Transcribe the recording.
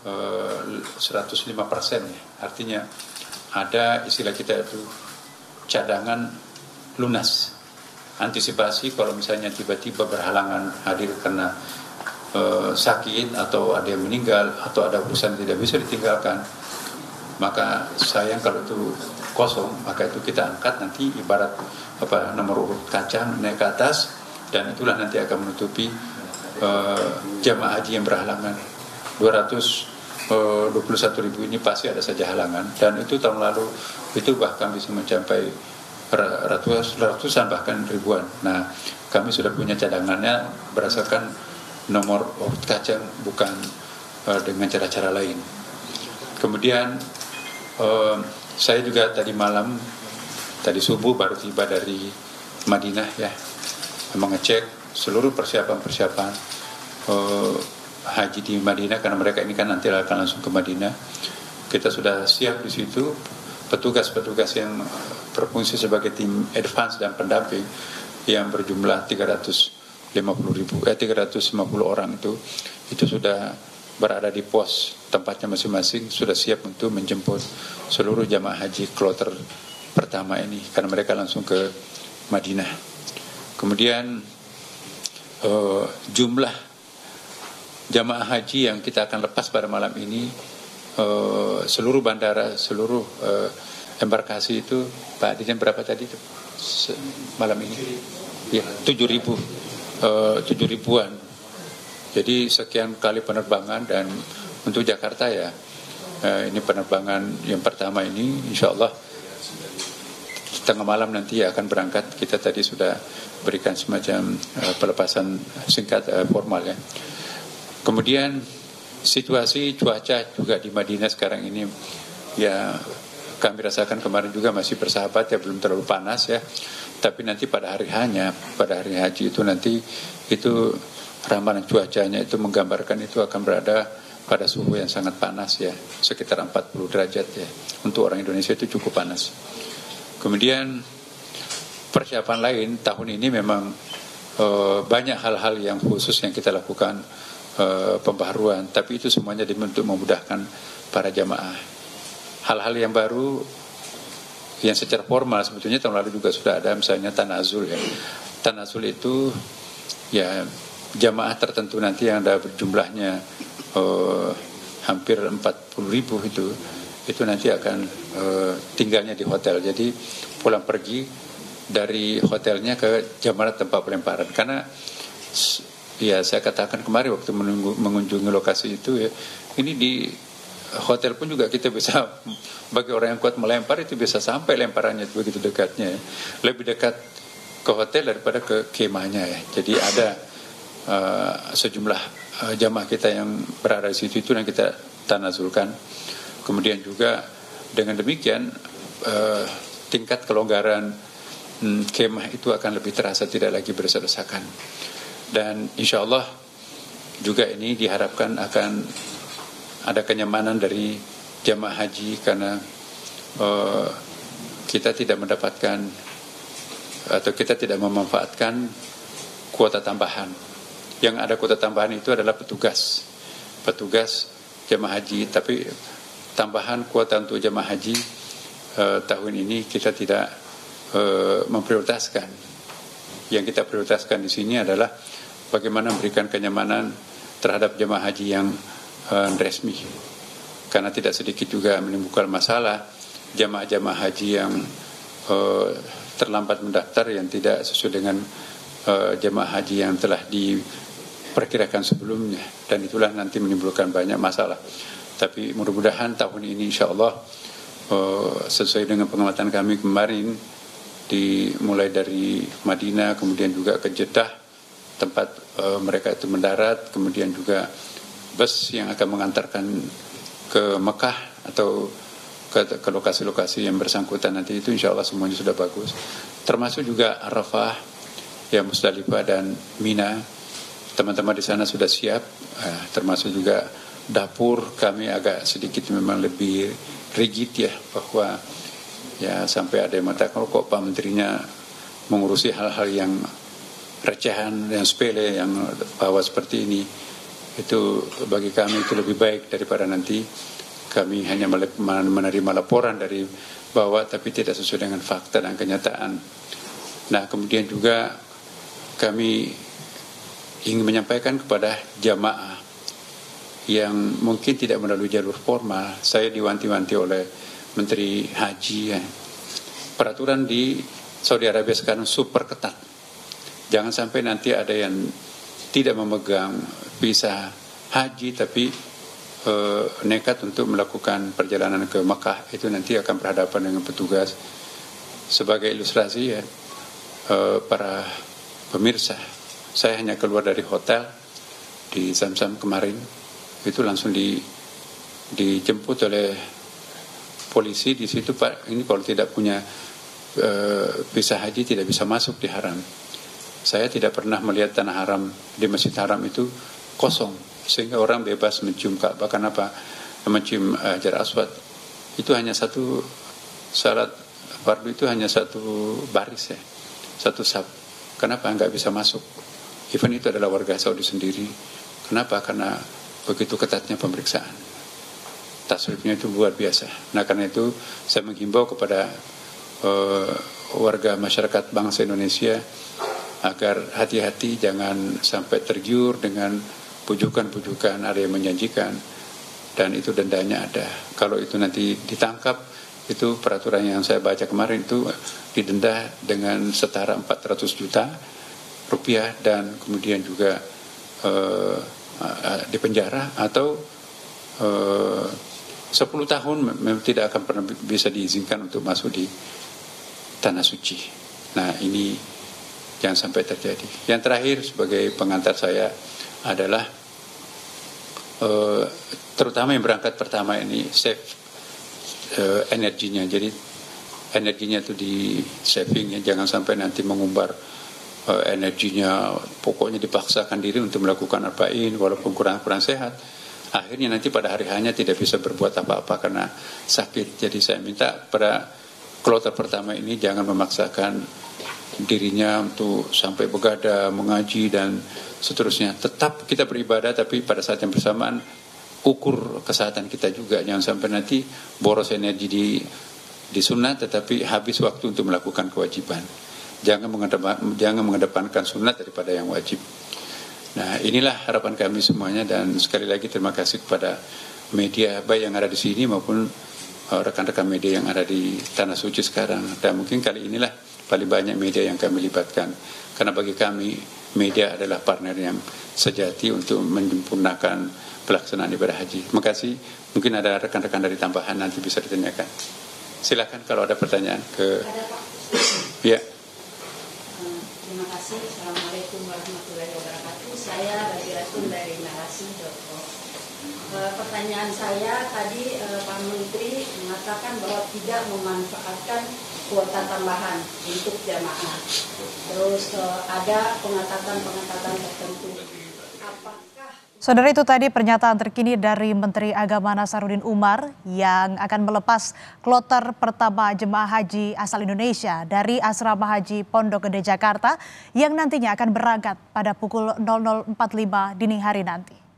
105%, ya. Artinya ada istilah kita itu cadangan lunas, antisipasi kalau misalnya tiba-tiba berhalangan hadir karena sakit atau ada yang meninggal atau ada urusan tidak bisa ditinggalkan, maka sayang kalau itu kosong, maka itu kita angkat nanti ibarat nomor urut kacang naik ke atas, dan itulah nanti akan menutupi jamaah haji yang berhalangan. 221.000 ini pasti ada saja halangan, dan itu tahun lalu itu bahkan bisa mencapai ratusan bahkan ribuan. Nah, kami sudah punya cadangannya berdasarkan nomor urut kacang, bukan dengan cara-cara lain. Kemudian saya juga tadi subuh baru tiba dari Madinah, ya, mengecek seluruh persiapan haji di Madinah, karena mereka ini kan nanti akan langsung ke Madinah. Kita sudah siap di situ, petugas-petugas yang berfungsi sebagai tim advance dan pendamping yang berjumlah 350 orang itu sudah berada di pos tempatnya masing-masing, sudah siap untuk menjemput seluruh jamaah haji kloter pertama ini, karena mereka langsung ke Madinah. Kemudian jumlah jamaah haji yang kita akan lepas pada malam ini, seluruh bandara, seluruh embarkasi itu, Pak Dirjen, berapa tadi itu malam ini? Ya, 7.000-an. Jadi sekian kali penerbangan, dan untuk Jakarta ya ini penerbangan yang pertama ini, insya Allah tengah malam nanti akan berangkat. Kita tadi sudah berikan semacam pelepasan singkat formal, ya. Kemudian situasi cuaca juga di Madinah sekarang ini, ya kami rasakan kemarin juga masih bersahabat, ya, belum terlalu panas, ya. Tapi nanti pada hari haji itu nanti itu ramalan cuacanya itu menggambarkan itu akan berada pada suhu yang sangat panas, ya, sekitar 40 derajat, ya. Untuk orang Indonesia itu cukup panas. Kemudian persiapan lain tahun ini memang banyak hal-hal yang khusus yang kita lakukan, pembaharuan, tapi itu semuanya untuk memudahkan para jamaah. Hal-hal yang baru yang secara formal sebetulnya tahun lalu juga sudah ada, misalnya tanazul, ya. Tanazul itu ya jamaah tertentu nanti yang ada berjumlahnya hampir 40.000 itu nanti akan tinggalnya di hotel. Jadi pulang pergi dari hotelnya ke jamarat tempat pelemparan. Karena ya saya katakan kemarin waktu mengunjungi lokasi itu, ya, ini di hotel pun juga kita bisa, bagi orang yang kuat melempar itu bisa sampai lemparannya begitu dekatnya, ya. Lebih dekat ke hotel daripada ke kemahnya, ya. Jadi ada sejumlah jamaah kita yang berada di situ itu yang kita tanazulkan. Kemudian juga dengan demikian tingkat kelonggaran kemah itu akan lebih terasa, tidak lagi berdesak-desakan. Dan insya Allah juga ini diharapkan akan ada kenyamanan dari jamaah haji, karena kita tidak mendapatkan atau kita tidak memanfaatkan kuota tambahan. Yang ada kuota tambahan itu adalah petugas jamaah haji, tapi tambahan kuota untuk jamaah haji tahun ini kita tidak memprioritaskan. Yang kita prioritaskan di sini adalah bagaimana memberikan kenyamanan terhadap jamaah haji yang resmi, karena tidak sedikit juga menimbulkan masalah jamaah-jamaah haji yang terlambat mendaftar, yang tidak sesuai dengan jamaah haji yang telah diperkirakan sebelumnya, dan itulah nanti menimbulkan banyak masalah. Tapi mudah-mudahan tahun ini insya Allah sesuai dengan pengamatan kami kemarin, dimulai dari Madinah, kemudian juga ke Jeddah tempat mereka itu mendarat, kemudian juga bus yang akan mengantarkan ke Mekah atau ke lokasi-lokasi yang bersangkutan nanti, itu insya Allah semuanya sudah bagus. Termasuk juga Arafah, ya, Musdalifah dan Mina, teman-teman di sana sudah siap. Termasuk juga dapur kami agak sedikit memang lebih rigid, ya, bahwa ya sampai ada yang mengatakan kok Pak Menterinya mengurusi hal-hal yang recehan, yang sepele, yang bawah seperti ini. Itu bagi kami itu lebih baik daripada nanti kami hanya menerima laporan dari bawah tapi tidak sesuai dengan fakta dan kenyataan. Nah, kemudian juga kami ingin menyampaikan kepada jamaah yang mungkin tidak melalui jalur formal. Saya diwanti-wanti oleh Menteri Haji ya. Peraturan di Saudi Arabia sekarang super ketat. Jangan sampai nanti ada yang tidak memegang visa haji tapi nekat untuk melakukan perjalanan ke Makkah, itu nanti akan berhadapan dengan petugas. Sebagai ilustrasi ya, para pemirsa, saya hanya keluar dari hotel di Zamzam kemarin, itu langsung dijemput oleh polisi di situ, Pak, ini kalau tidak punya visa haji tidak bisa masuk di haram. Saya tidak pernah melihat tanah haram di Masjid Haram itu kosong, sehingga orang bebas mencium Ka'bah. Kenapa? Mencium Hajar Aswad. Itu hanya satu salat fardu, itu hanya satu baris ya, satu saf. Kenapa nggak bisa masuk? Even itu adalah warga Saudi sendiri. Kenapa? Karena begitu ketatnya pemeriksaan. Tasrifnya itu luar biasa. Nah, karena itu saya menghimbau kepada warga masyarakat bangsa Indonesia agar hati-hati, jangan sampai tergiur dengan pujukan-pujukan ada yang menjanjikan, dan itu dendanya ada. Kalau itu nanti ditangkap, itu peraturan yang saya baca kemarin itu didenda dengan setara 400 juta rupiah dan kemudian juga dipenjara atau 10 tahun tidak akan pernah bisa diizinkan untuk masuk di tanah suci. Nah, ini jangan sampai terjadi. Yang terakhir sebagai pengantar saya adalah terutama yang berangkat pertama ini save energinya. Jadi energinya itu di saving ya, jangan sampai nanti mengumbar energinya, pokoknya dipaksakan diri untuk melakukan arba'in walaupun kurang sehat. Akhirnya nanti pada hari hanya tidak bisa berbuat apa-apa karena sakit. Jadi saya minta pada kloter pertama ini jangan memaksakan dirinya untuk sampai begadang, mengaji dan seterusnya. Tetap kita beribadah, tapi pada saat yang bersamaan ukur kesehatan kita juga. Jangan sampai nanti boros energi di sunat tetapi habis waktu untuk melakukan kewajiban. Jangan mengedepankan sunat daripada yang wajib. Nah, inilah harapan kami semuanya, dan sekali lagi terima kasih kepada media baik yang ada di sini maupun rekan-rekan media yang ada di Tanah Suci sekarang. Dan mungkin kali inilah paling banyak media yang kami libatkan, karena bagi kami media adalah partner yang sejati untuk menyempurnakan pelaksanaan ibadah haji. Terima kasih. Mungkin ada rekan-rekan dari tambahan nanti bisa ditanyakan. Silakan kalau ada pertanyaan ke. Ya. Terima kasih. Assalamualaikum warahmatullahi wabarakatuh. Saya Rabiatun dari narasi.com. Pertanyaan saya tadi Pak Menteri mengatakan bahwa tidak memanfaatkan kuota tambahan untuk jamaah. Terus ada pengetatan tertentu. Apakah Saudara, itu tadi pernyataan terkini dari Menteri Agama Nasaruddin Umar yang akan melepas kloter pertama jemaah haji asal Indonesia dari Asrama Haji Pondok Gede Jakarta yang nantinya akan berangkat pada pukul 00.45 dini hari nanti.